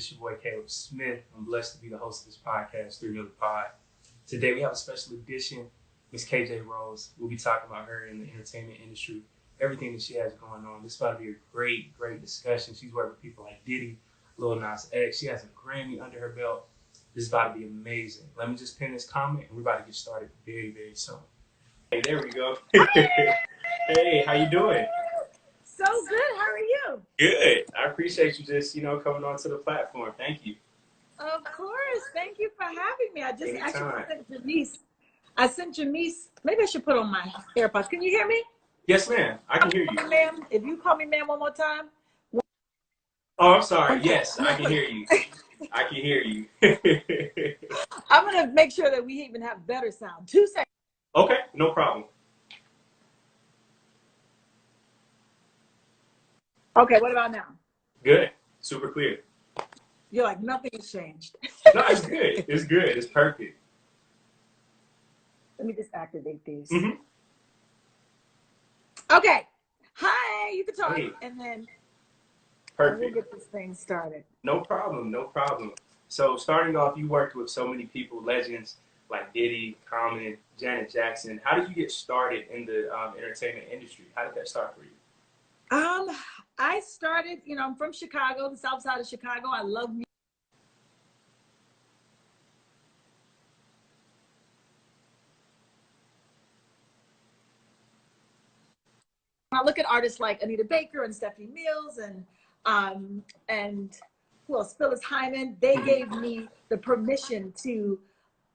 It's your boy Caleb Smith. I'm blessed to be the host of this podcast, 3 Million Pod. Today we have a special edition. Miss KJ Rose. We'll be talking about her in the entertainment industry, everything that she has going on. This is about to be a great, great discussion. She's worked with people like Diddy, Lil Nas X. She has a Grammy under her belt. This is about to be amazing. Let me just pin this comment, and we're about to get started very, very soon. Hey, there we go. Hey, how you doing? So good. How are you? Good. I appreciate you just, coming onto the platform. Thank you. Of course. Thank you for having me. I just Anytime. actually sent Janice. I sent Janice. Maybe I should put on my AirPods. Can you hear me? Yes, ma'am. I can hear you. Ma'am, if you call me ma'am one more time. Oh, I'm sorry. Yes, I can hear you. I can hear you. I'm going to make sure that we even have better sound. 2 seconds. Okay, no problem. Okay, what about now? Good. Super clear. You're like, nothing has changed. No, it's good. It's good. It's perfect. Let me just activate these. Mm-hmm. Okay. Hi, you can talk, Hey. and then Perfect. we'll get this thing started. No problem. No problem. So starting off, you worked with so many people, legends like Diddy, Common, Janet Jackson. How did you get started in the entertainment industry? How did that start for you? I started, I'm from Chicago, the south side of Chicago. I love music. I look at artists like Anita Baker and Stephanie Mills and who else? Phyllis Hyman. They gave me the permission to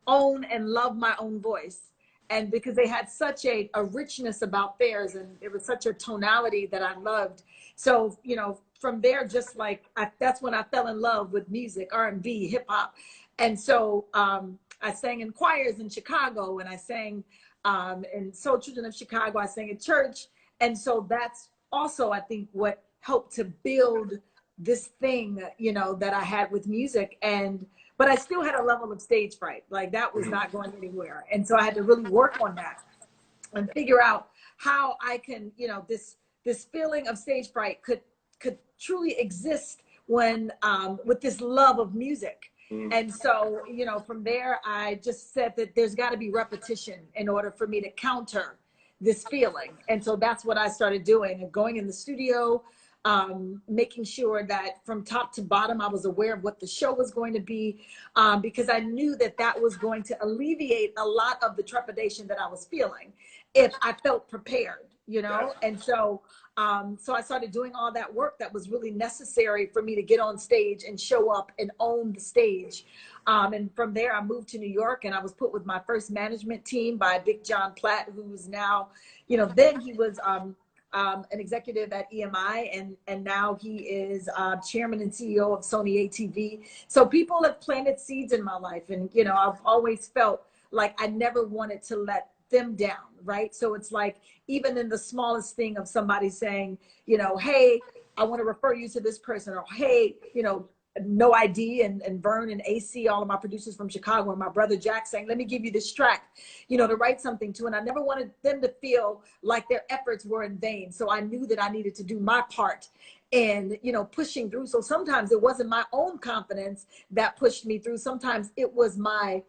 own and love my own voice. And because they had such a richness about theirs, and it was such a tonality that I loved. So, from there, just like that's when I fell in love with music, R&B, hip hop. And so I sang in choirs in Chicago, and I sang in Soul Children of Chicago. I sang in church. And so that's also, I think, what helped to build this thing, that I had with music. But I still had a level of stage fright. Like that was not going anywhere. And so I had to really work on that and figure out how I can, this feeling of stage fright could truly exist when with this love of music. And so, from there, I just said that there's got to be repetition in order for me to counter this feeling. And so that's what I started doing, and going in the studio, making sure that from top to bottom, I was aware of what the show was going to be, because I knew that that was going to alleviate a lot of the trepidation that I was feeling if I felt prepared, And so, so I started doing all that work that was really necessary for me to get on stage and show up and own the stage. And from there, I moved to New York, and I was put with my first management team by Big John Platt, who's now, then he was an executive at EMI, and now he is chairman and CEO of Sony ATV. So people have planted seeds in my life, and I've always felt like I never wanted to let them down, right? So it's like, even in the smallest thing of somebody saying, hey, I want to refer you to this person, or hey, No ID and Vern and AC, all of my producers from Chicago, and my brother Jack saying, let me give you this track, to write something to. And I never wanted them to feel like their efforts were in vain. So I knew that I needed to do my part in, pushing through. So sometimes it wasn't my own confidence that pushed me through. Sometimes it was my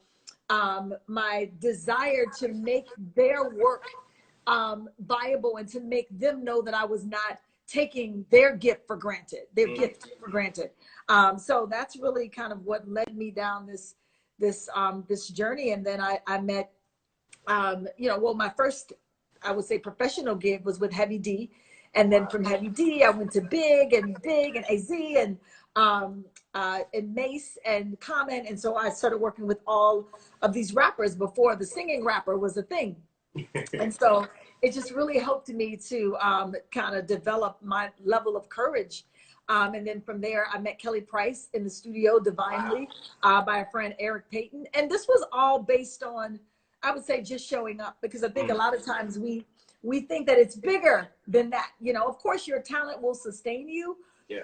desire to make their work viable, and to make them know that I was not taking their gift for granted, So that's really kind of what led me down this journey. And then I met, my first, I would say, professional gig was with Heavy D. And then from Heavy D, I went to Big and AZ and Mace and Common. And so I started working with all of these rappers before the singing rapper was a thing. And so it just really helped me to kind of develop my level of courage. And then from there, I met Kelly Price in the studio, Divinely, by a friend, Eric Payton. And this was all based on, I would say, just showing up, because I think a lot of times we think that it's bigger than that. Of course, your talent will sustain you,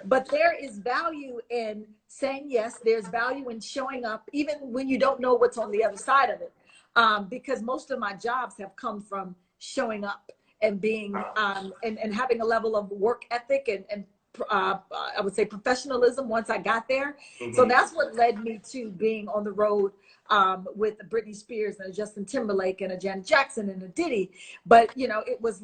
but there is value in saying yes. There's value in showing up, even when you don't know what's on the other side of it. Because most of my jobs have come from showing up and being and having a level of work ethic and I would say professionalism once I got there. So that's what led me to being on the road with Britney Spears and a Justin Timberlake and a Janet Jackson and a Diddy. But, you know, it was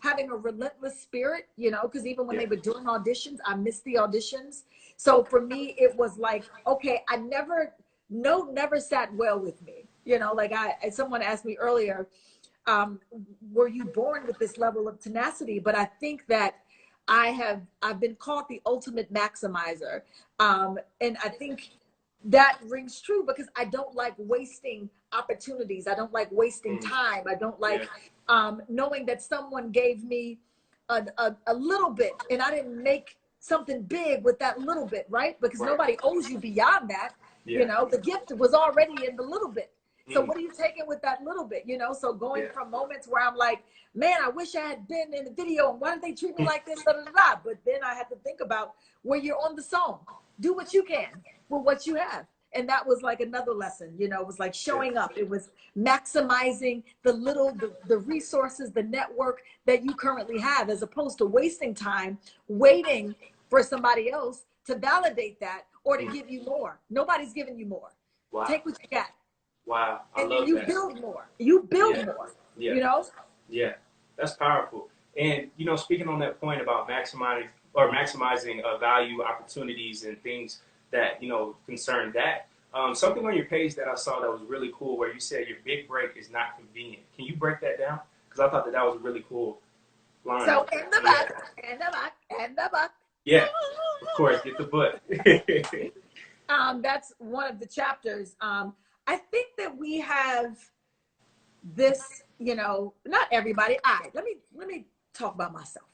having a relentless spirit, you know, because even when they were doing auditions, I missed the auditions. So for me, it was like, okay, never sat well with me. You know, like someone asked me earlier, were you born with this level of tenacity? But I think that I've been called the ultimate maximizer. And I think that rings true because I don't like wasting opportunities. I don't like wasting time. I don't like knowing that someone gave me a little bit and I didn't make something big with that little bit, right? Because nobody owes you beyond that. You know, the gift was already in the little bit. So what are you taking with that little bit, you know? So going from moments where I'm like, man, I wish I had been in the video and why did they treat me like this, da, da, da, da. But then I had to think about where you're on the song. Do what you can with what you have. And that was like another lesson, you know, it was like showing up. It was maximizing the resources, the network that you currently have, as opposed to wasting time waiting for somebody else to validate that or to give you more. Nobody's giving you more. Wow. Take what you got. Wow. I and love you that. build more. You build more. Yeah. You know? Yeah. That's powerful. And, you know, speaking on that point about maximizing value, opportunities, and things that, you know, concern that, something on your page that I saw that was really cool where you said your big break is not convenient. Can you break that down? Because I thought that was a really cool line. So in the book. Yeah, of course, get the book. That's one of the chapters. I think that we have this, you know, not everybody. Let me talk about myself.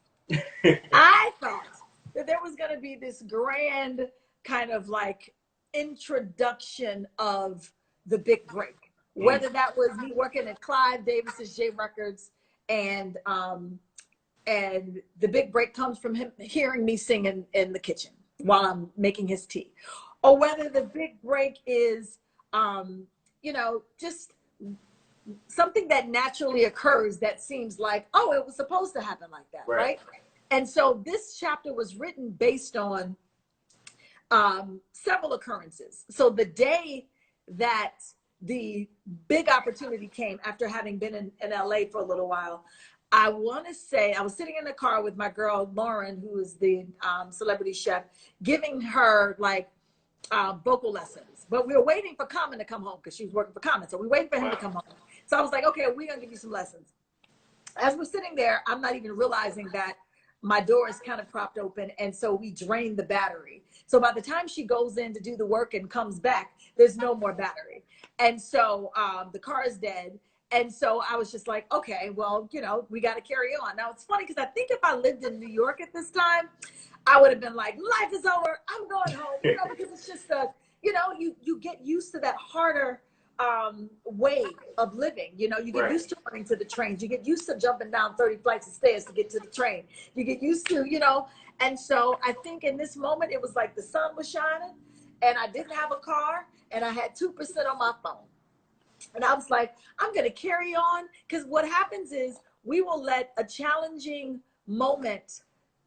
I thought that there was going to be this grand kind of like introduction of the big break, whether that was me working at Clive Davis's J Records and the big break comes from him hearing me sing in the kitchen while I'm making his tea, or whether the big break is you know, just something that naturally occurs that seems like, oh, it was supposed to happen like that, right? And so this chapter was written based on several occurrences. So the day that the big opportunity came after having been in LA for a little while, I want to say I was sitting in the car with my girl, Lauren, who is the celebrity chef, giving her like vocal lessons. But we were waiting for Common to come home because she was working for Common. So we waited for him to come home. So I was like, okay, we're going to give you some lessons. As we're sitting there, I'm not even realizing that my door is kind of propped open. And so we drained the battery. So by the time she goes in to do the work and comes back, there's no more battery. And so the car is dead. And so I was just like, okay, well, you know, we got to carry on. Now, it's funny because I think if I lived in New York at this time, I would have been like, life is over. I'm going home, you know, because it's just you know, you get used to that harder way of living. You know, you get used to running to the trains. You get used to jumping down 30 flights of stairs to get to the train. You get used to, you know, and so I think in this moment, it was like the sun was shining and I didn't have a car and I had 2% on my phone. And I was like, I'm going to carry on, because what happens is we will let a challenging moment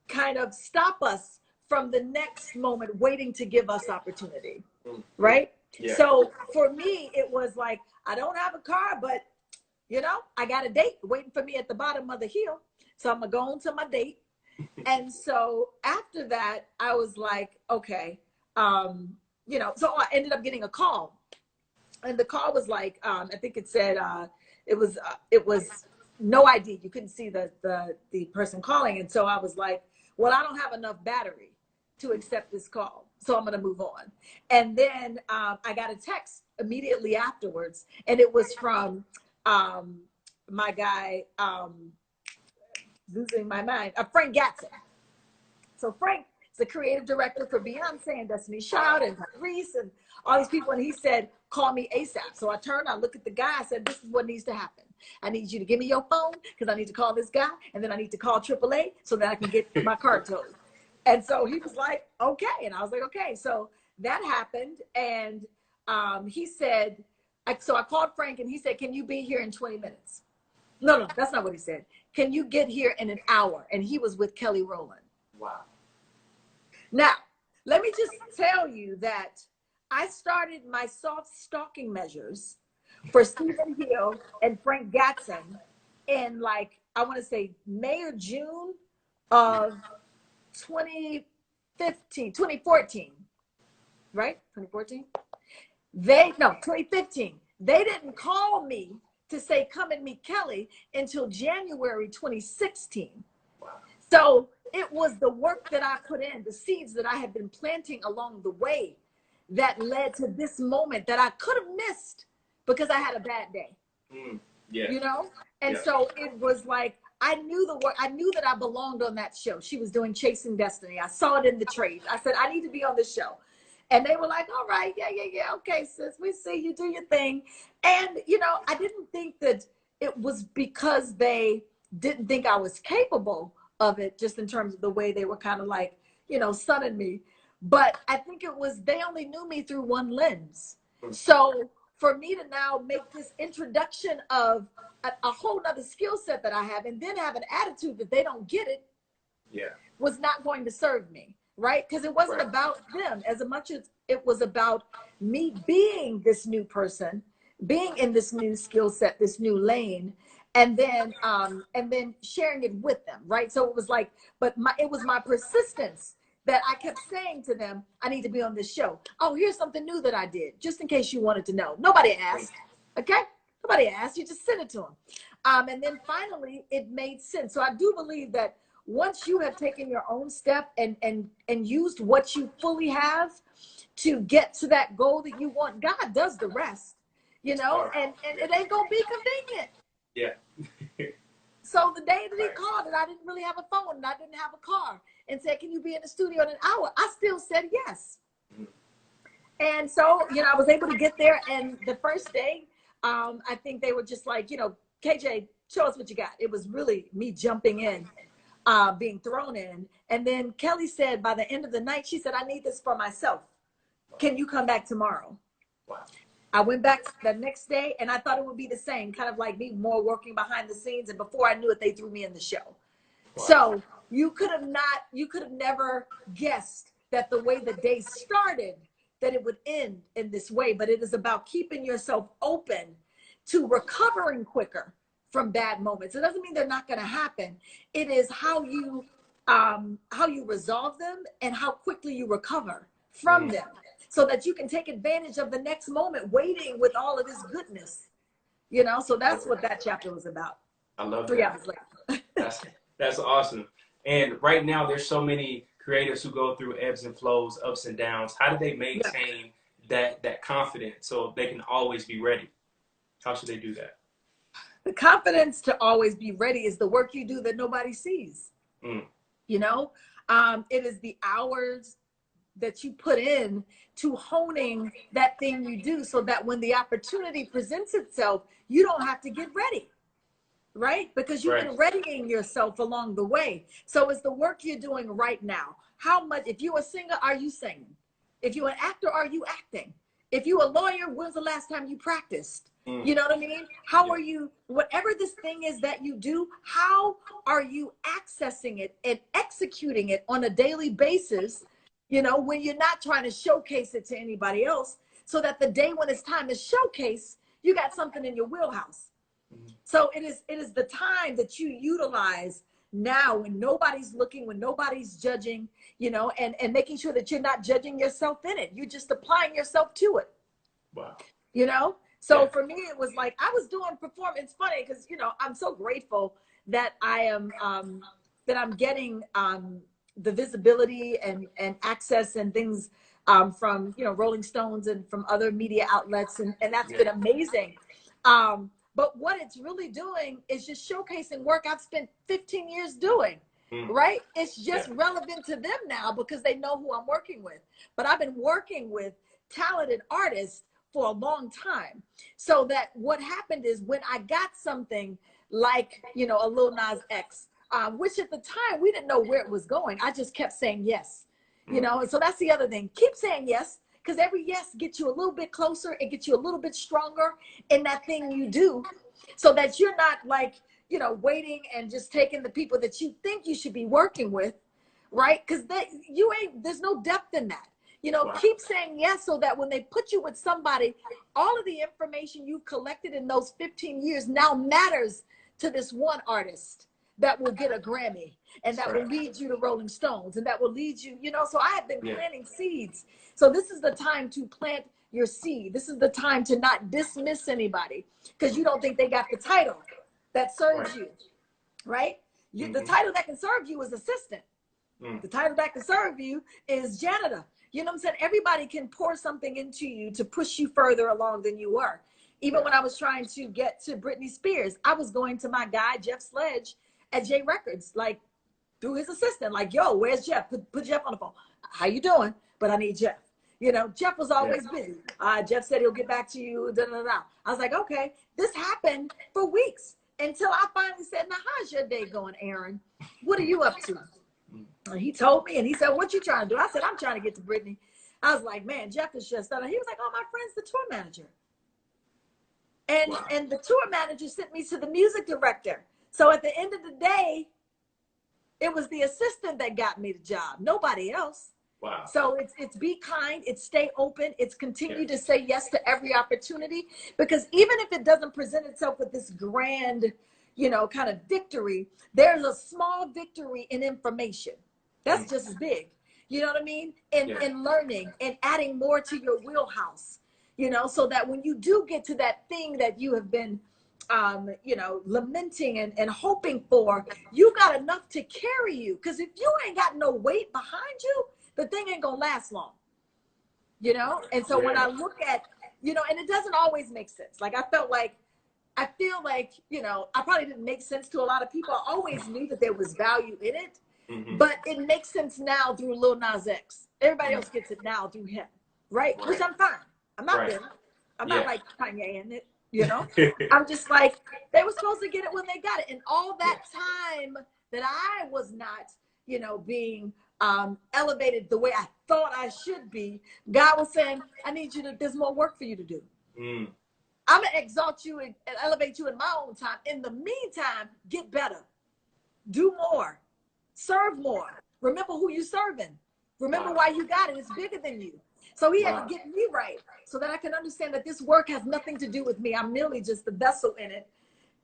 kind of stop us from the next moment waiting to give us opportunity, right? Yeah. So for me, it was like, I don't have a car, but, you know, I got a date waiting for me at the bottom of the hill. So I'm going to go on to my date. And so after that, I was like, okay, you know, so I ended up getting a call. And the call was like, I think it said, it was no ID. You couldn't see the person calling. And so I was like, well, I don't have enough battery to accept this call, so I'm going to move on. And then I got a text immediately afterwards, and it was from my guy, losing my mind, Frank Gatson. So Frank is the creative director for Beyonce and Destiny's Child and Reese and all these people, and he said, call me ASAP. So I turned, I looked at the guy, I said, this is what needs to happen. I need you to give me your phone because I need to call this guy, and then I need to call AAA so that I can get my car towed. And so he was like, okay. And I was like, okay. So that happened. And he said, so I called Frank and he said, can you be here in 20 minutes? No, that's not what he said. Can you get here in an hour? And he was with Kelly Rowland. Wow. Now, let me just tell you that I started my soft stalking measures for Stephen Hill and Frank Gatson in like, I want to say May or June of 2015, 2014, right? 2014? 2015. They didn't call me to say, come and meet Kelly until January 2016. Wow. So it was the work that I put in, the seeds that I had been planting along the way that led to this moment that I could have missed because I had a bad day. Yeah. You know? And yeah. So it was like, I knew the work. I knew that I belonged on that show. She was doing Chasing Destiny. I saw it in the trade. I said, I need to be on this show. And they were like, all right, yeah. Okay, sis, we see you do your thing. And, you know, I didn't think that it was because they didn't think I was capable of it, just in terms of the way they were kind of like, you know, sunning me. But I think it was, they only knew me through one lens. So for me to now make this introduction of a whole nother skill set that I have, and then have an attitude that they don't get it, was not going to serve me. Right? Because it wasn't about them as much as it was about me being this new person, being in this new skill set, this new lane, and then sharing it with them. Right? So it was like, it was my persistence that I kept saying to them, I need to be on this show. Oh, here's something new that I did, just in case you wanted to know. Nobody asked. Okay? Nobody asked. You just sent it to them. And then finally, it made sense. So I do believe that once you have taken your own step and used what you fully have to get to that goal that you want, God does the rest, you know, and it ain't gonna be convenient. Yeah. So the day that he called and I didn't really have a phone and I didn't have a car and said, can you be in the studio in an hour? I still said yes. And so, you know, I was able to get there. And the first day, I think they were just like, you know, KJ, show us what you got. It was really me jumping in. Being thrown in. And then Kelly said by the end of the night, she said, I need this for myself. Can you come back tomorrow? Wow. I went back the next day and I thought it would be the same, kind of like me more working behind the scenes. And before I knew it, they threw me in the show. Wow. So you could have never guessed that the way the day started, that it would end in this way. But it is about keeping yourself open to recovering quicker from bad moments. It doesn't mean they're not going to happen. It is how you resolve them and how quickly you recover from them, so that you can take advantage of the next moment, waiting with all of this goodness. You know, so that's what that chapter was about. I love 3 that. hours later. That's awesome. And right now, there's so many creatives who go through ebbs and flows, ups and downs. How do they maintain that confidence so they can always be ready? How should they do that? The confidence to always be ready is the work you do that nobody sees. You know, it is the hours that you put in to honing that thing you do, so that when the opportunity presents itself, you don't have to get ready, right? Because you've been readying yourself along the way. So it's the work you're doing right now. How much, if you're a singer, are you singing? If you're an actor, are you acting? If you're a lawyer, when's the last time you practiced? You know what I mean? How are you, whatever this thing is that you do, how are you accessing it and executing it on a daily basis, you know, when you're not trying to showcase it to anybody else, so that the day when it's time to showcase, you got something in your wheelhouse. So it is the time that you utilize now, when nobody's looking, when nobody's judging, you know, and making sure that you're not judging yourself in it. You're just applying yourself to it. Wow. You know? So for me, it was like I was doing performance. It's funny because, you know, I'm so grateful that I'm getting the visibility and access and things from, you know, Rolling Stones and from other media outlets. And that's been amazing. But what it's really doing is just showcasing work I've spent 15 years doing. Right? It's just relevant to them now because they know who I'm working with. But I've been working with talented artists for a long time. So that what happened is when I got something like, you know, a Lil Nas X, which at the time we didn't know where it was going. I just kept saying yes, you know, and so that's the other thing. Keep saying yes, because every yes gets you a little bit closer. It gets you a little bit stronger in that thing you do, so that you're not like, you know, waiting and just taking the people that you think you should be working with, right? Because there's no depth in that. You know, keep saying yes so that when they put you with somebody, all of the information you've collected in those 15 years now matters to this one artist that will get a Grammy and that will lead you to Rolling Stones and that will lead you, you know. So I have been planting seeds. So this is the time to plant your seed. This is the time to not dismiss anybody because you don't think they got the title that serves you, right? The title that can serve you is assistant. The title that can serve you is janitor. You know what I'm saying? Everybody can pour something into you to push you further along than you were. Even when I was trying to get to Britney Spears, I was going to my guy, Jeff Sledge, at J Records, like through his assistant, like, yo, where's Jeff? Put Jeff on the phone. How you doing? But I need Jeff. You know, Jeff was always busy. Jeff said he'll get back to you. Da, da, da. I was like, okay. This happened for weeks until I finally said, now, how's your day going, Aaron? What are you up to? And he told me, and he said, what you trying to do? I said, I'm trying to get to Britney. I was like, man, Jeff is just done. He was like, oh, my friend's the tour manager. And the tour manager sent me to the music director. So at the end of the day, it was the assistant that got me the job, nobody else. Wow. So it's be kind, it's stay open, it's continue to say yes to every opportunity, because even if it doesn't present itself with this grand, you know, kind of victory, there's a small victory in information. That's just as big. You know what I mean? In learning and adding more to your wheelhouse, you know, so that when you do get to that thing that you have been you know, lamenting and hoping for, you got enough to carry you. Because if you ain't got no weight behind you, the thing ain't gonna last long, you know. And so when I look at, you know, and it doesn't always make sense. Like I feel like, you know, I probably didn't make sense to a lot of people. I always knew that there was value in it, but it makes sense now through Lil Nas X. Everybody else gets it now through him, right? Which I'm fine. I'm not bitter. I'm not like Kanye in it. You know, I'm just like, they were supposed to get it when they got it. And all that time that I was not, you know, being elevated the way I thought I should be, God was saying, I need you to, there's more work for you to do. I'm going to exalt you and elevate you in my own time. In the meantime, get better. Do more. Serve more. Remember who you're serving. Remember why you got it. It's bigger than you. So he had to get me right so that I can understand that this work has nothing to do with me. I'm merely just the vessel in it.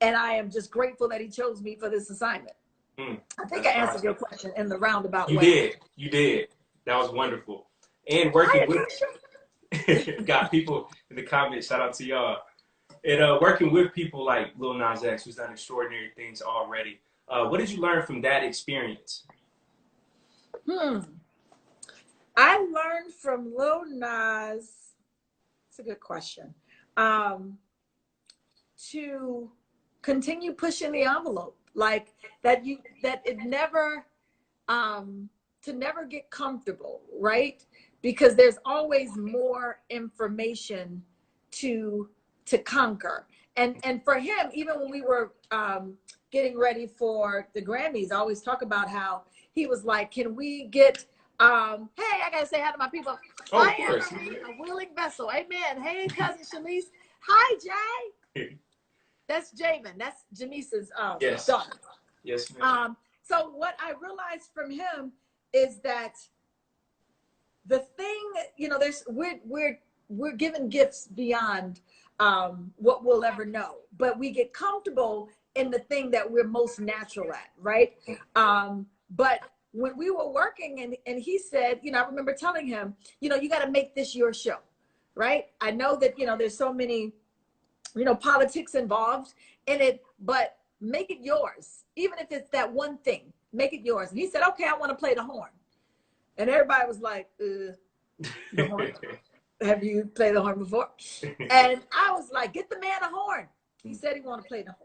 And I am just grateful that he chose me for this assignment. I think I answered your question in the roundabout way. You did. That was wonderful. And working with, got people in the comments, shout out to y'all. And working with people like Lil Nas X, who's done extraordinary things already. What did you learn from that experience? I learned from Lil Nas, it's a good question, to continue pushing the envelope, like that it never, to never get comfortable, right? Because there's always more information to conquer. And for him, even when we were getting ready for the Grammys, I always talk about how he was like, can we get, hey, I gotta say hi to my people. Oh, I am a willing vessel. Amen. Hey, cousin Shanice. Hi, Jay. That's Jamin. That's Janice's daughter. Yes, ma'am. So what I realized from him is that the thing, you know, we're given gifts beyond what we'll ever know, but we get comfortable in the thing that we're most natural at, right? But when we were working and he said, you know, I remember telling him, you know, you got to make this your show, right? I know that, you know, there's so many, you know, politics involved in it, but make it yours. Even if it's that one thing, make it yours. And he said, okay, I want to play the horn. And everybody was like, the horn. Have you played the horn before? And I was like, get the man a horn. He said he wanted to play the horn.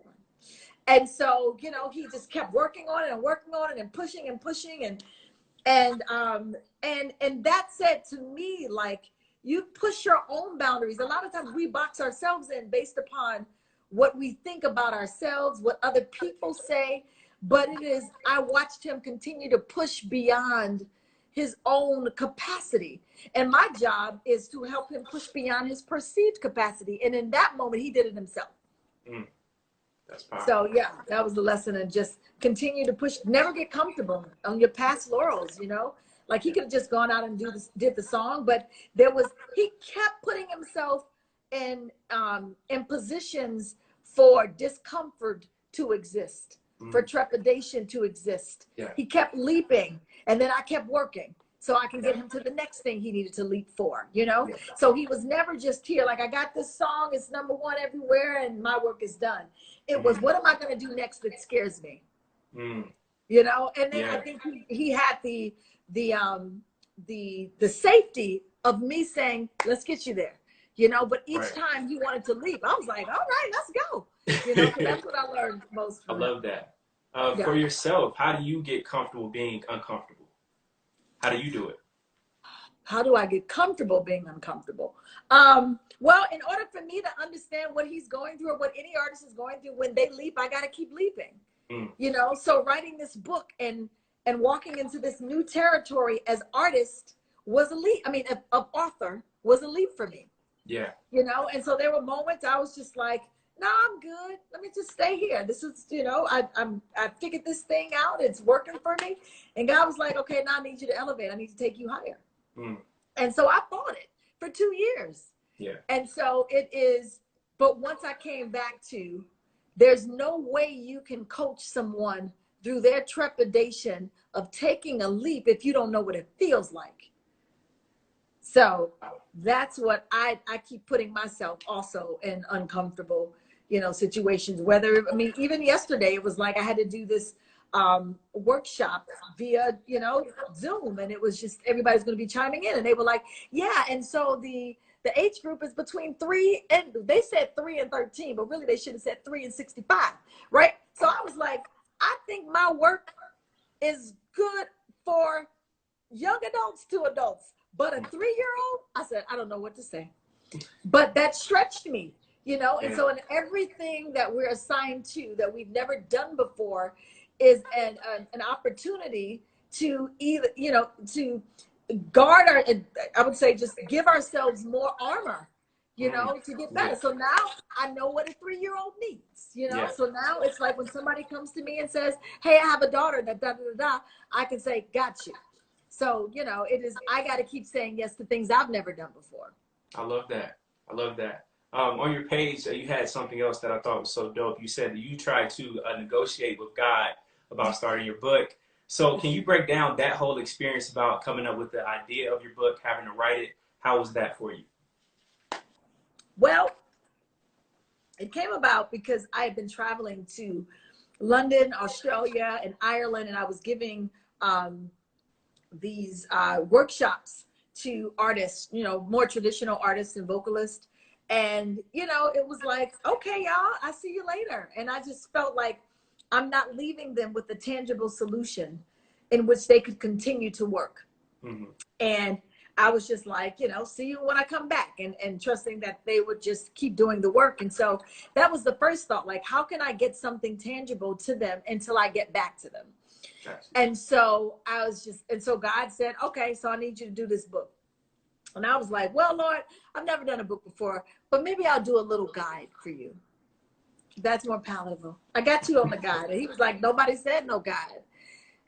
And so, you know, he just kept working on it and working on it and pushing and pushing. And that said to me, like, you push your own boundaries. A lot of times we box ourselves in based upon what we think about ourselves, what other people say. But it is, I watched him continue to push beyond his own capacity. And my job is to help him push beyond his perceived capacity. And in that moment, he did it himself. That's powerful. So yeah, that was the lesson, and just continue to push. Never get comfortable on your past laurels. You know, like he could have just gone out and did the song, but he kept putting himself in positions for discomfort to exist, for trepidation to exist. Yeah. He kept leaping, and then I kept working so I can get him to the next thing he needed to leap for, you know? Yeah. So he was never just here, like, I got this song, it's #1 everywhere, and my work is done. It was, what am I going to do next that scares me? You know? And then I think he had the safety of me saying, let's get you there, you know? But each time he wanted to leap, I was like, all right, let's go. You know, so that's what I learned most from I love that. For yourself, how do you get comfortable being uncomfortable? How do you do it? How do I get comfortable being uncomfortable? Well, in order for me to understand what he's going through or what any artist is going through, when they leap, I got to keep leaping. You know, so writing this book and walking into this new territory as artist was a leap. I mean, of author was a leap for me. Yeah. You know, and so there were moments I was just like, no, I'm good. Let me just stay here. This is, you know, I figured this thing out. It's working for me. And God was like, okay, now I need you to elevate. I need to take you higher. And so I fought it for 2 years. Yeah. And so it is, but once I came back to, there's no way you can coach someone through their trepidation of taking a leap if you don't know what it feels like. So that's what I keep putting myself also in uncomfortable, you know, situations. Whether, I mean, even yesterday, it was like I had to do this workshop via, you know, Zoom, and it was just, everybody's going to be chiming in, and they were like, yeah. And so the age group is between 3 and, they said 3 and 13, but really they should have said 3 and 65, right? So I was like, I think my work is good for young adults to adults, but a 3-year-old, I said, I don't know what to say. But that stretched me, you know? And so in everything that we're assigned to that we've never done before is an opportunity to either, you know, to guard our, I would say, just give ourselves more armor, you know, to get better. So now I know what a 3-year-old needs, you know? So now it's like when somebody comes to me and says, hey, I have a daughter that I can say, got you. So, you know, it is, I got to keep saying yes to things I've never done before. I love that. I love that. On your page, you had something else that I thought was so dope. You said that you tried to negotiate with God about starting your book. So can you break down that whole experience about coming up with the idea of your book, having to write it? How was that for you? Well, it came about because I had been traveling to London, Australia, and Ireland, and I was giving these workshops to artists, you know, more traditional artists and vocalists. And, you know, it was like, okay, y'all, I see you later. And I just felt like I'm not leaving them with a tangible solution in which they could continue to work. And I was just like, you know, see you when I come back, and trusting that they would just keep doing the work. And so that was the first thought, like, how can I get something tangible to them until I get back to them? And so I was just, and so God said, okay, so I need you to do this book. And I was like, well, Lord, I've never done a book before, but maybe I'll do a little guide for you. That's more palatable. I got you on the guide. And he was like, nobody said no guide.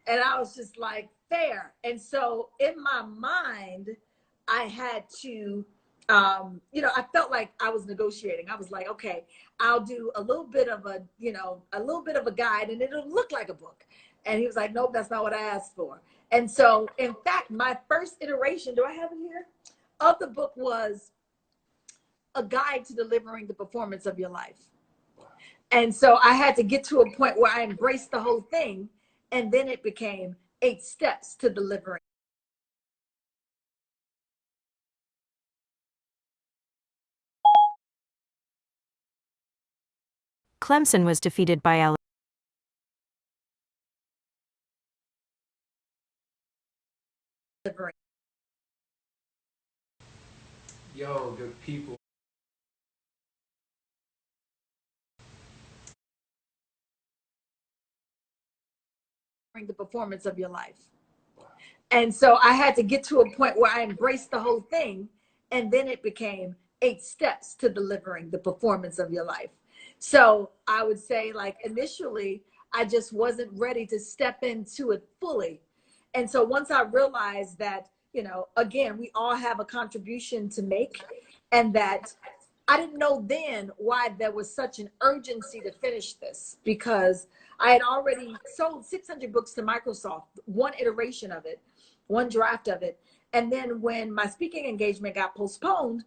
And I was just like, fair. And so in my mind, I had to, you know, I felt like I was negotiating. I was like, okay, I'll do a little bit of a, you know, a little bit of a guide, and it'll look like a book. And he was like, nope, that's not what I asked for. And so, in fact, my first iteration, do I have it here, of the book was a guide to delivering the performance of your life. And so I had to get to a point where I embraced the whole thing, and then it became 8 steps to delivering. Clemson was defeated by Alabama. Yo, good people. The performance of your life. And so I had to get to a point where I embraced the whole thing, and then it became 8 steps to delivering the performance of your life. So I would say, like, initially, I just wasn't ready to step into it fully. And so once I realized that, you know, again, we all have a contribution to make, and that I didn't know then why there was such an urgency to finish this, because I had already sold 600 books to Microsoft, one iteration of it, one draft of it. And then when my speaking engagement got postponed,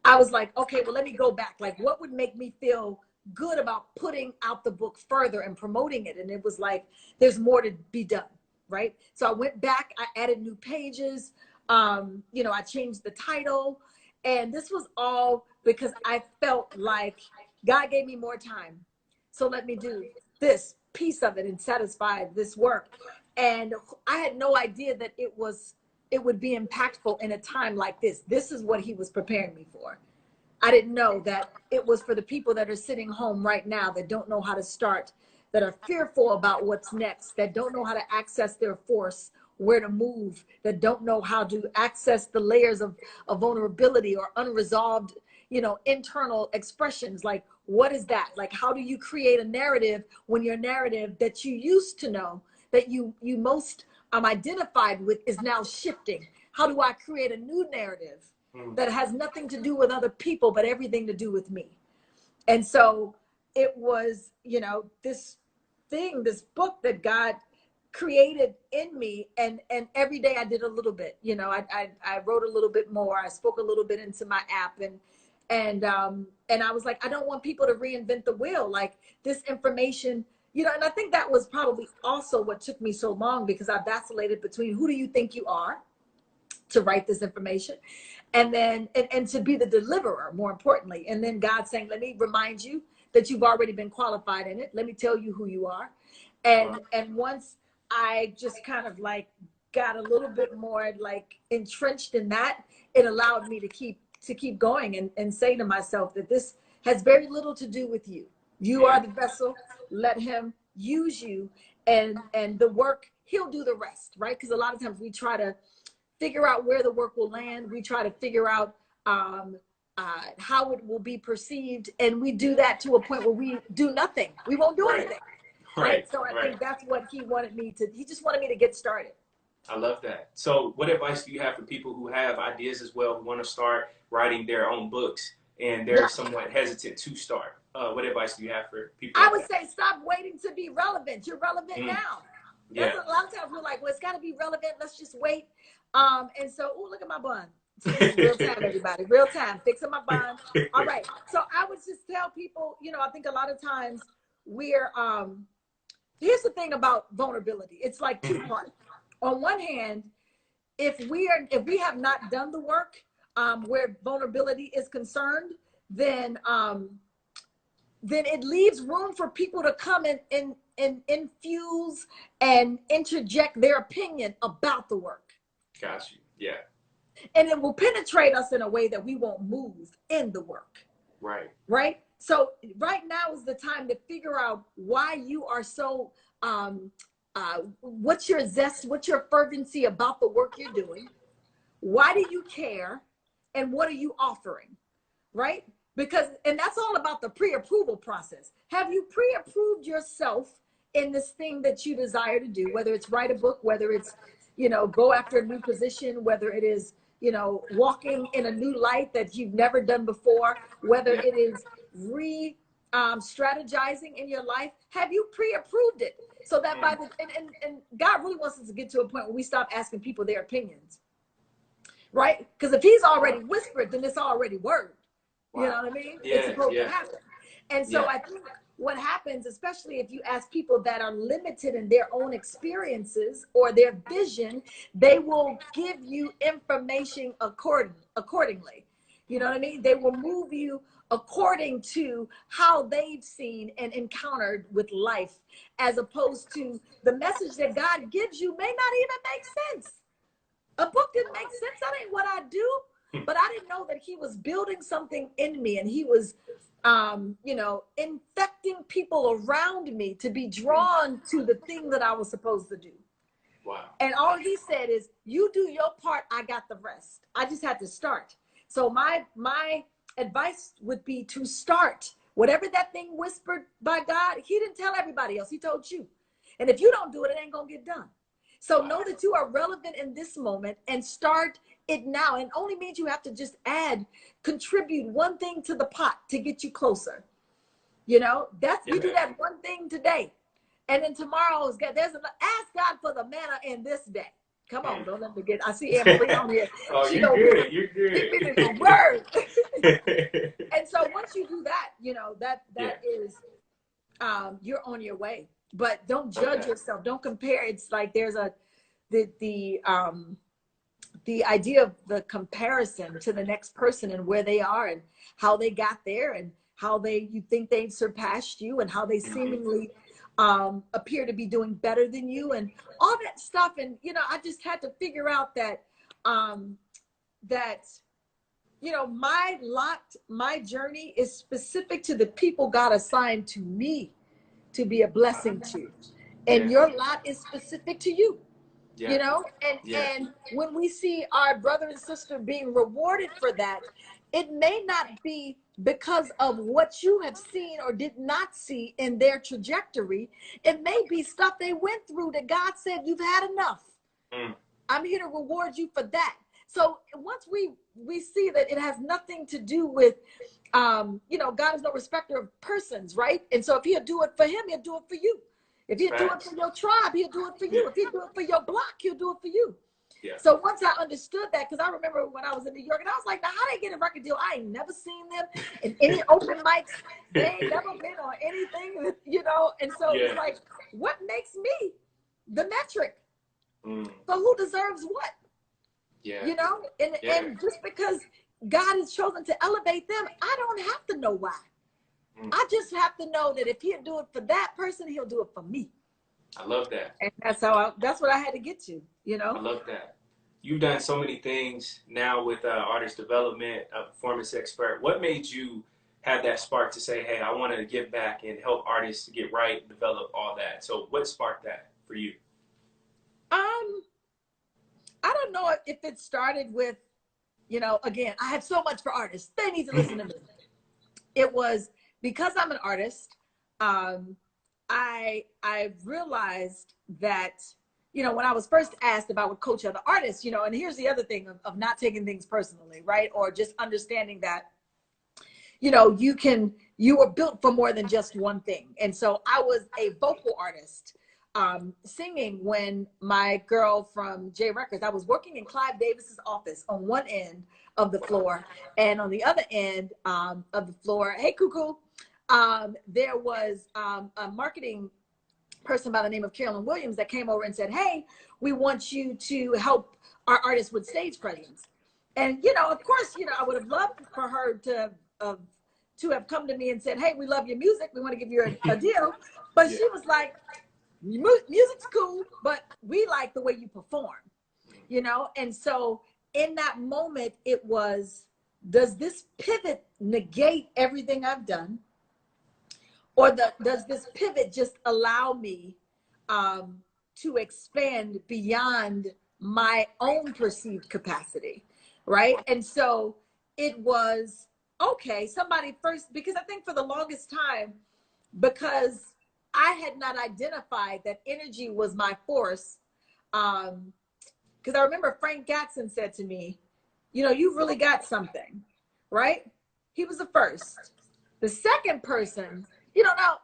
I was like, okay, well, let me go back. Like, what would make me feel good about putting out the book further and promoting it? And it was like, there's more to be done, right? So I went back, I added new pages, you know, I changed the title. And this was all because I felt like God gave me more time. So let me do this piece of it and satisfy this work. And I had no idea that it would be impactful in a time like this. This is what he was preparing me for. I didn't know that it was for the people that are sitting home right now that don't know how to start, that are fearful about what's next, that don't know how to access their force, where to move, that don't know how to access the layers of vulnerability or unresolved, you know, internal expressions. Like, what is that? Like, how do you create a narrative when your narrative that you used to know, that you most identified with, is now shifting? How do I create a new narrative that has nothing to do with other people, but everything to do with me? And so it was, you know, this book that God created in me, and every day I did a little bit. You know, I wrote a little bit more. I spoke a little bit into my app, and I was like, I don't want people to reinvent the wheel. Like, this information, you know. And I think that was probably also what took me so long, because I vacillated between, who do you think you are to write this information, and then and to be the deliverer, more importantly. And then God saying, let me remind you that you've already been qualified in it. Let me tell you who you are. And once I just kind of like got a little bit more like entrenched in that, it allowed me to keep going, and say to myself that this has very little to do with you. You are the vessel. Let him use you, and the work, he'll do the rest, right? Because a lot of times we try to figure out where the work will land. We try to figure out how it will be perceived, and we do that to a point where we do nothing. We won't do anything. Right. So I think that's what he wanted me to. He just wanted me to get started. I love that. So what advice do you have for people who have ideas as well, who want to start writing their own books, and they're somewhat hesitant to start? What advice do you have for people? I would say, stop waiting to be relevant. You're relevant now. That's a lot of times we're like, well, it's got to be relevant. Let's just wait. And so, oh, look at my bun. Real time, everybody. Real time. Fixing my bun. All right. So I would just tell people, you know, I think a lot of times we're, here's the thing about vulnerability. It's like two parts. On one hand, if we have not done the work, where vulnerability is concerned, then it leaves room for people to come and infuse and interject their opinion about the work. Got you. Yeah. And it will penetrate us in a way that we won't move in the work. Right. Right. So right now is the time to figure out why you are so, what's your zest, what's your fervency about the work you're doing? Why do you care? And what are you offering? Right? Because, and that's all about the pre-approval process. Have you pre-approved yourself in this thing that you desire to do, whether it's write a book, whether it's, you know, go after a new position, whether it is, you know, walking in a new light that you've never done before, whether it is strategizing in your life? Have you pre-approved it? So that by the, and God really wants us to get to a point where we stop asking people their opinions, right? Because if he's already whispered, then it's already word. You know what I mean? It's supposed to happen. And so I think what happens, especially if you ask people that are limited in their own experiences or their vision, they will give you information accordingly. You know what I mean? They will move you according to how they've seen and encountered with life, as opposed to the message that God gives you may not even make sense. A book didn't make sense. That ain't what I do. But I didn't know that he was building something in me, and he was, you know, infecting people around me to be drawn to the thing that I was supposed to do. Wow. And all he said is, you do your part, I got the rest. I just had to start. So my advice would be to start Whatever that thing whispered by God, he didn't tell everybody else. He told you. And if you don't do it, it ain't going to get done. So know that you are relevant in this moment and start it now. And only means you have to just contribute one thing to the pot to get you closer. You know, you do that one thing today. And then tomorrow ask God for the manna in this day. Come on, don't let me forget. I see Emily on here. Oh, you're good. You're good. Give me the word. And so once you do that, you know, that is, you're on your way. But don't judge yourself. Don't compare. It's like there's the idea of the comparison to the next person and where they are and how they got there and how you think they've surpassed you and how they seemingly appear to be doing better than you and all that stuff. And, you know, I just had to figure out that, you know, my journey is specific to the people God assigned to me to be a blessing to. And your lot is specific to you. You know, and when we see our brother and sister being rewarded for that, it may not be because of what you have seen or did not see in their trajectory. It may be stuff they went through that God said, you've had enough. I'm here to reward you for that. So once we see that it has nothing to do with, you know, God is no respecter of persons, right? And so if he'll do it for him, he'll do it for you. If he'll do it for your tribe, he'll do it for you. If he'll do it for your block, he'll do it for you. So once I understood that, because I remember when I was in New York, and I was like, now how they get a record deal? I ain't never seen them in any open mics. They ain't never been on anything, you know? And so it's like, what makes me the metric for who deserves what? You know? And just because God has chosen to elevate them, I don't have to know why. I just have to know that if he'll do it for that person, he'll do it for me. I love that. And that's what I had to get to, you know? I love that. You've done so many things now with artist development, a performance expert. What made you have that spark to say, hey, I want to give back and help artists get right, develop all that? So what sparked that for you? I don't know if it started with, you know, again, I have so much for artists. They need to listen to me. It was because I'm an artist. I realized that, you know, when I was first asked if I would coach other artists, you know, and here's the other thing of not taking things personally, right? Or just understanding that, you know, you were built for more than just one thing. And so I was a vocal artist, singing when my girl from J Records, I was working in Clive Davis's office on one end of the floor, and on the other end of the floor, hey, Cuckoo, there was a marketing person by the name of Carolyn Williams that came over and said, hey, we want you to help our artists with stage presence. And, you know, of course, you know, I would have loved for her to have come to me and said, hey, we love your music. We want to give you a deal. But she was like, music's cool, but we like the way you perform, you know? And so in that moment, it was, does this pivot negate everything I've done? Or does this pivot just allow me to expand beyond my own perceived capacity, right? And so it was, okay, somebody first, because I think for the longest time, because I had not identified that energy was my force, because I remember Frank Gatson said to me, you know, you've really got something, right? He was the first. The second person, you know, now,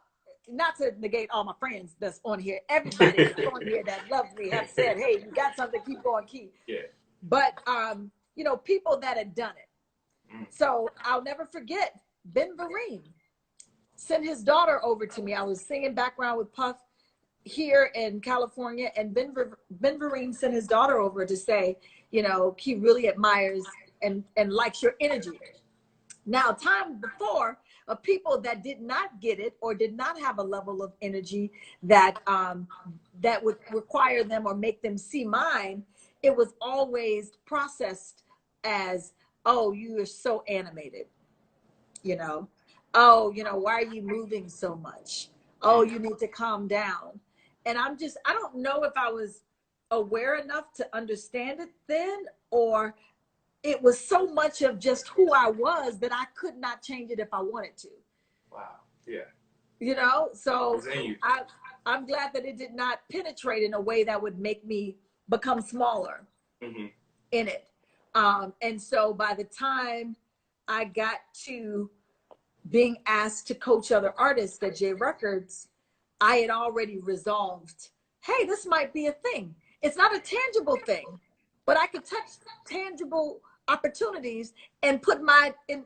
not to negate all my friends that's on here, everybody that's on here that loves me have said, hey, you got something, keep going, keep. Yeah. But, you know, people that had done it. So I'll never forget, Ben Vereen sent his daughter over to me. I was singing background with Puff here in California, and Ben Vereen sent his daughter over to say, you know, he really admires and likes your energy. Now, time before, of people that did not get it or did not have a level of energy that that would require them or make them see mine, it was always processed as, oh, you are so animated, you know. Oh, you know, why are you moving so much? Oh, you need to calm down. And I don't know if I was aware enough to understand it then, or it was so much of just who I was that I could not change it if I wanted to. Wow. Yeah. You know, so It's in you. I'm glad that it did not penetrate in a way that would make me become smaller Mm-hmm. in it. And so by the time I got to being asked to coach other artists at J Records, I had already resolved, hey, this might be a thing. It's not a tangible thing, but I could touch tangible opportunities and put and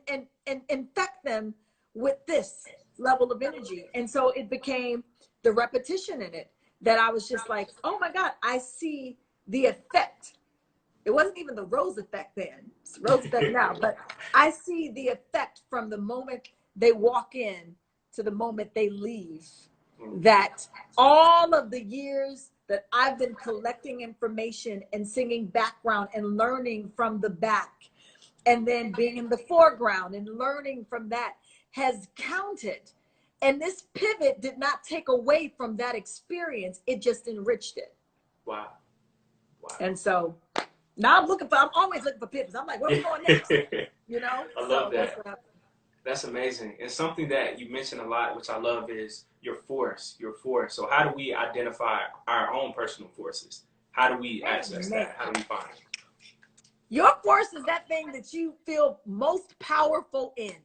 infect them with this level of energy. And so it became the repetition in it that I was just like, oh my God, I see the effect. It wasn't even the rose effect then. It's rose effect now, but I see the effect from the moment they walk in to the moment they leave. That all of the years that I've been collecting information and singing background and learning from the back, and then being in the foreground and learning from that has counted. And this pivot did not take away from that experience. It just enriched it. Wow. Wow. And so now I'm always looking for pivots. I'm like, where we going next? You know? I love that. That's amazing. And something that you mentioned a lot, which I love, is your force. Your force. So how do we identify our own personal forces? How do we access that? How do we find it? Your force is that thing that you feel most powerful in.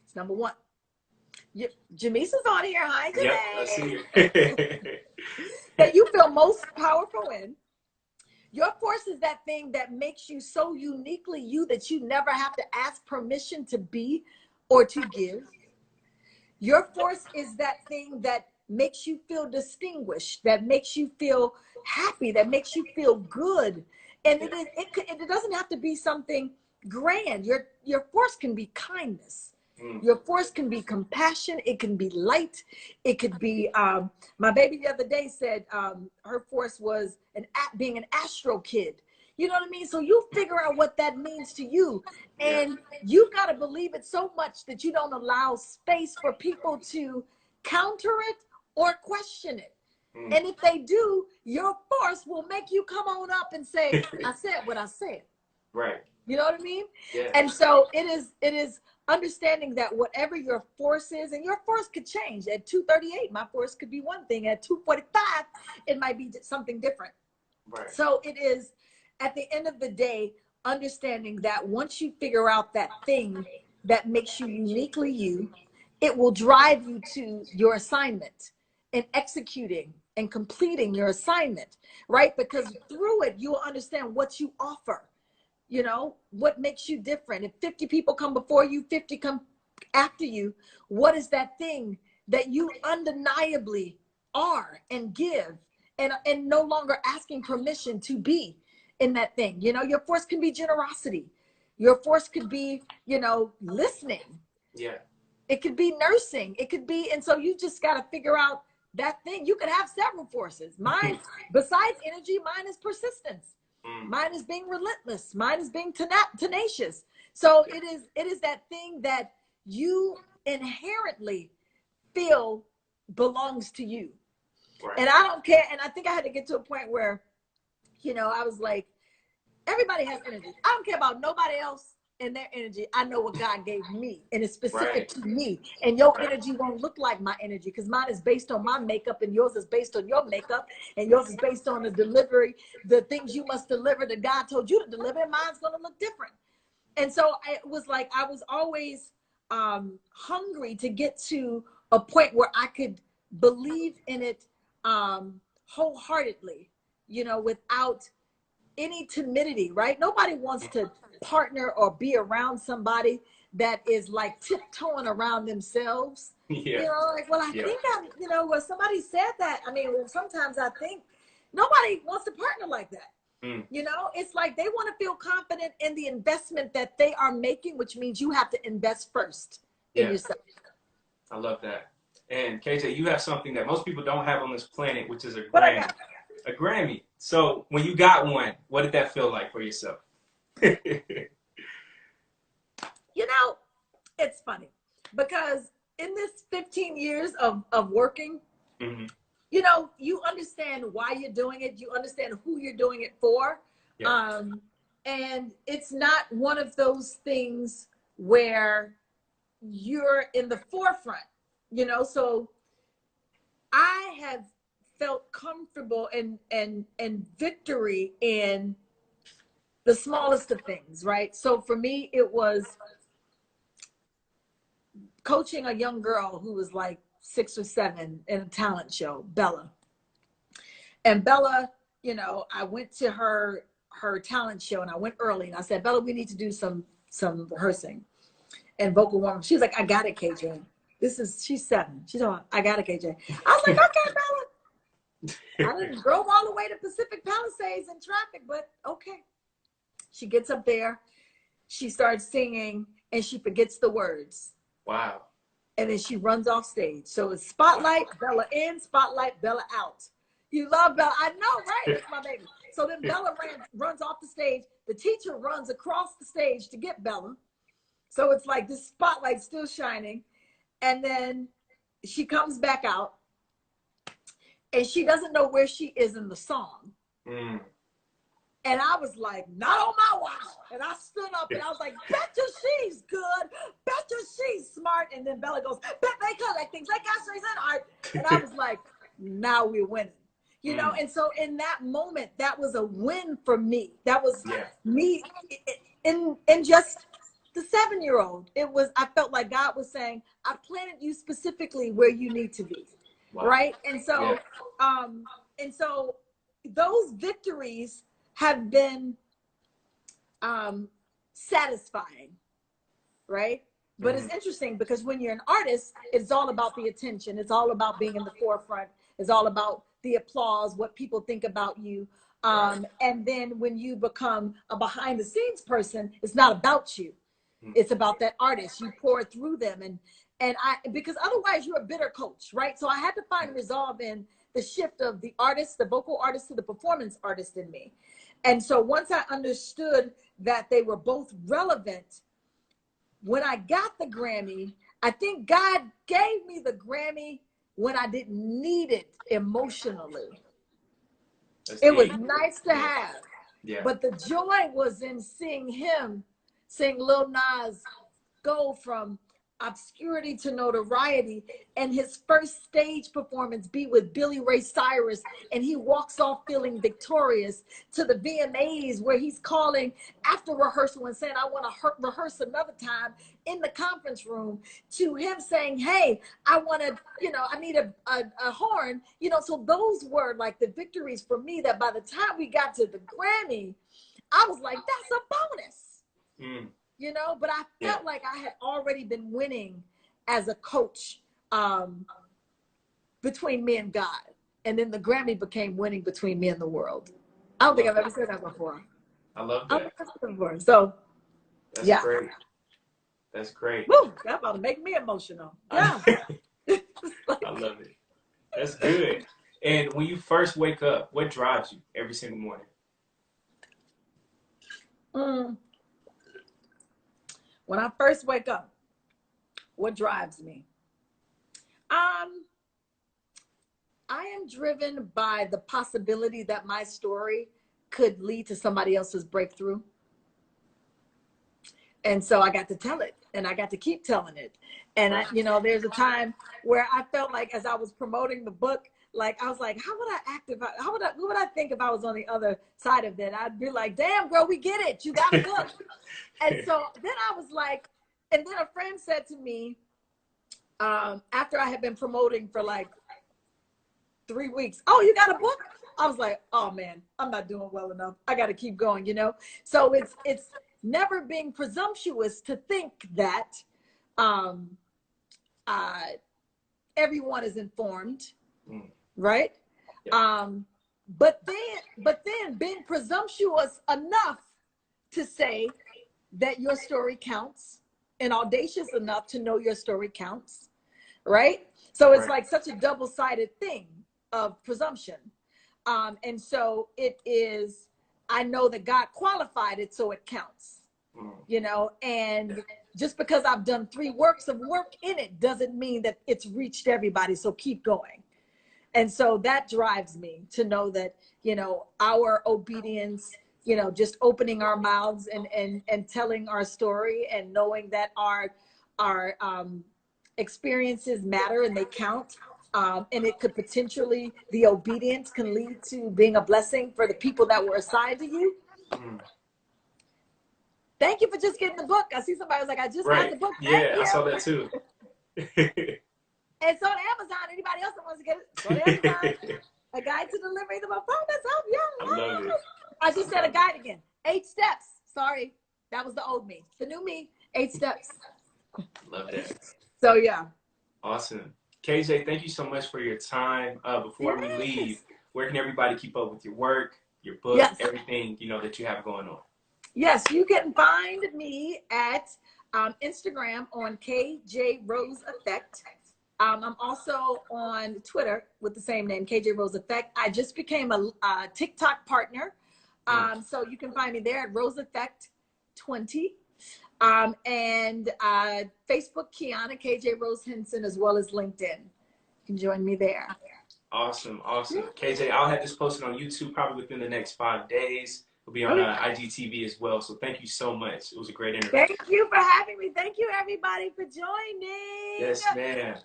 It's number one. Jamisa's on here. Hi, Jamaise. Yep, I see you. That you feel most powerful in. Your force is that thing that makes you so uniquely you that you never have to ask permission to be or to give. Your force is that thing that makes you feel distinguished, that makes you feel happy, that makes you feel good. And it doesn't have to be something grand. Your force can be kindness. Your force can be compassion. It can be light. It could be, my baby the other day said her force was being an astro kid. You know what I mean? So you figure out what that means to you. And you've got to believe it so much that you don't allow space for people to counter it or question it. And if they do, your force will make you come on up and say, I said what I said. Right. You know what I mean? Yeah. And so it is understanding that whatever your force is, and your force could change. At 238, my force could be one thing. At 245, it might be something different. Right. So it is, at the end of the day, understanding that once you figure out that thing that makes you uniquely you, it will drive you to your assignment and executing and completing your assignment, right? Because through it, you will understand what you offer. You know, what makes you different? If 50 people come before you, 50 come after you, what is that thing that you undeniably are and give and no longer asking permission to be in that thing? You know, your force can be generosity. Your force could be, you know, listening. Yeah. It could be nursing. It could be, and so you just got to figure out that thing. You could have several forces. Mine, besides energy, mine is persistence. Mine is being relentless. Mine is being tenacious. So it is that thing that you inherently feel belongs to you. Right. And I don't care. And I think I had to get to a point where, you know, I was like, everybody has energy. I don't care about nobody else and their energy. I know what God gave me, and it's specific to me. And your energy won't look like my energy, because mine is based on my makeup, and yours is based on your makeup, and yours is based on the delivery, the things you must deliver that God told you to deliver, and mine's going to look different. And so it was like I was always hungry to get to a point where I could believe in it wholeheartedly, you know, without any timidity, right? Nobody wants to partner or be around somebody that is like tiptoeing around themselves. You know, like, well, I think I'm, you know, well, somebody said that. I mean, well, sometimes I think nobody wants to partner like that. You know, it's like they want to feel confident in the investment that they are making, which means you have to invest first in yourself. I love that. And KJ, you have something that most people don't have on this planet, which is a Grammy. A Grammy. So when you got one, what did that feel like for yourself? You know, it's funny because in this 15 years of working, you know, you understand why you're doing it. You understand who you're doing it for. And it's not one of those things where you're in the forefront, you know. So I have felt comfortable and victory in the smallest of things, right? So for me, it was coaching a young girl who was like 6 or 7 in a talent show, Bella. And Bella, you know, I went to her talent show, and I went early, and I said, Bella, we need to do some rehearsing and vocal warm. She was like, I got it, KJ. She's 7. She's on, I got it, KJ. I was like, okay, Bella. I didn't drove all the way to Pacific Palisades in traffic, but okay. She gets up there, she starts singing, and she forgets the words. Wow. And then she runs off stage. So it's spotlight, Bella in, spotlight, Bella out. You love Bella. I know, right? It's my baby. So then Bella runs off the stage. The teacher runs across the stage to get Bella. So it's like this spotlight still shining. And then she comes back out, and she doesn't know where she is in the song. Mm. And I was like, not on my watch. And I stood up and I was like, betcha she's good. Betcha she's smart. And then Bella goes, bet they collect things like accessories and art. And I was like, now we're winning. You know, and so in that moment, that was a win for me. That was me in just the 7-year-old. I felt like God was saying, I planted you specifically where you need to be. Wow. Right. And so, those victories have been satisfying, right? But it's interesting because when you're an artist, it's all about the attention. It's all about being in the forefront. It's all about the applause, what people think about you. And then when you become a behind the scenes person, it's not about you. It's about that artist. You pour through them. Because otherwise you're a bitter coach, right? So I had to find resolve in the shift of the artist, the vocal artist, to the performance artist in me. And so once I understood that they were both relevant, when I got the Grammy, I think God gave me the Grammy when I didn't need it emotionally. It was nice to have, but the joy was in seeing Lil Nas go from obscurity to notoriety, and his first stage performance be with Billy Ray Cyrus, and he walks off feeling victorious, to the VMAs where he's calling after rehearsal and saying, I want to rehearse another time in the conference room, to him saying, hey, I want to, I need a horn, so those were like the victories for me, that by the time we got to the Grammy, I was like, that's a bonus. But I felt like I had already been winning as a coach between me and God. And then the Grammy became winning between me and the world. I don't think I've ever said that before. I love that. So, that's great. That's great. Woo, that's about to make me emotional. Yeah. I love it. That's good. And when you first wake up, what drives you every single morning? When I first wake up, what drives me? I am driven by the possibility that my story could lead to somebody else's breakthrough. And so I got to tell it, and I got to keep telling it. And there's a time where I felt like, as I was promoting the book, like I was like, how would I act what would I think if I was on the other side of that? I'd be like, damn, girl, we get it. You got a book. And so then I was like, and then a friend said to me, after I had been promoting for like 3 weeks, oh, you got a book? I was like, oh man, I'm not doing well enough. I got to keep going, So it's never being presumptuous to think that everyone is informed, right? Yeah. But then being presumptuous enough to say that your story counts, and audacious enough to know your story counts, right? So it's like such a double-sided thing of presumption. And so it is, I know that God qualified it, so it counts, and just because I've done 3 works of work in it doesn't mean that it's reached everybody. So keep going. And so that drives me to know that, our obedience, just opening our mouths and telling our story, and knowing that our our experiences matter and they count. And it could potentially, the obedience can lead to being a blessing for the people that were assigned to you. Mm. Thank you for just getting the book. I see somebody was like, I just got the book. Yeah, I saw that too. And so to Amazon, anybody else that wants to get it, go to Amazon. A guide to delivering the performance of your I love it. I just said a guide again. 8 steps. Sorry, that was the old me. The new me, 8 steps. Love that. So yeah. Awesome. KJ, thank you so much for your time. Before we leave, where can everybody keep up with your work, your book, everything that you have going on? Yes, you can find me at Instagram on KJ Rose Effect. I'm also on Twitter with the same name, KJ Rose Effect. I just became a TikTok partner. So you can find me there at Rose Effect 20. And Facebook, Kiana, KJ Rose Henson, as well as LinkedIn. You can join me there. Awesome. KJ, I'll have this posted on YouTube probably within the next 5 days. It'll be on IGTV as well. So thank you so much. It was a great interview. Thank you for having me. Thank you, everybody, for joining. Yes, ma'am.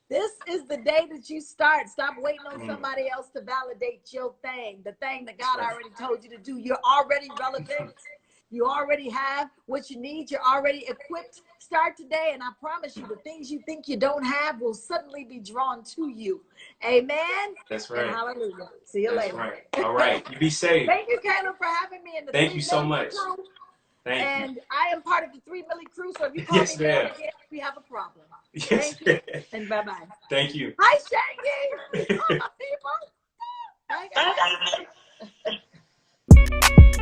This is the day that you start. Stop waiting on somebody else to validate your thing. The thing that God already told you to do. You're already relevant. You already have what you need. You're already equipped. Start today, and I promise you, the things you think you don't have will suddenly be drawn to you. Amen? That's right. And hallelujah. See you later. Right. All right. You be safe. Thank you, Caleb, for having me. And thank you so much. Crew. Thank you. And I am part of the 3 Milli crew, so if you call me again, we have a problem. Yes, thank you, and bye-bye. Thank you. Hi, Shaggy. All my people. Bye, guys.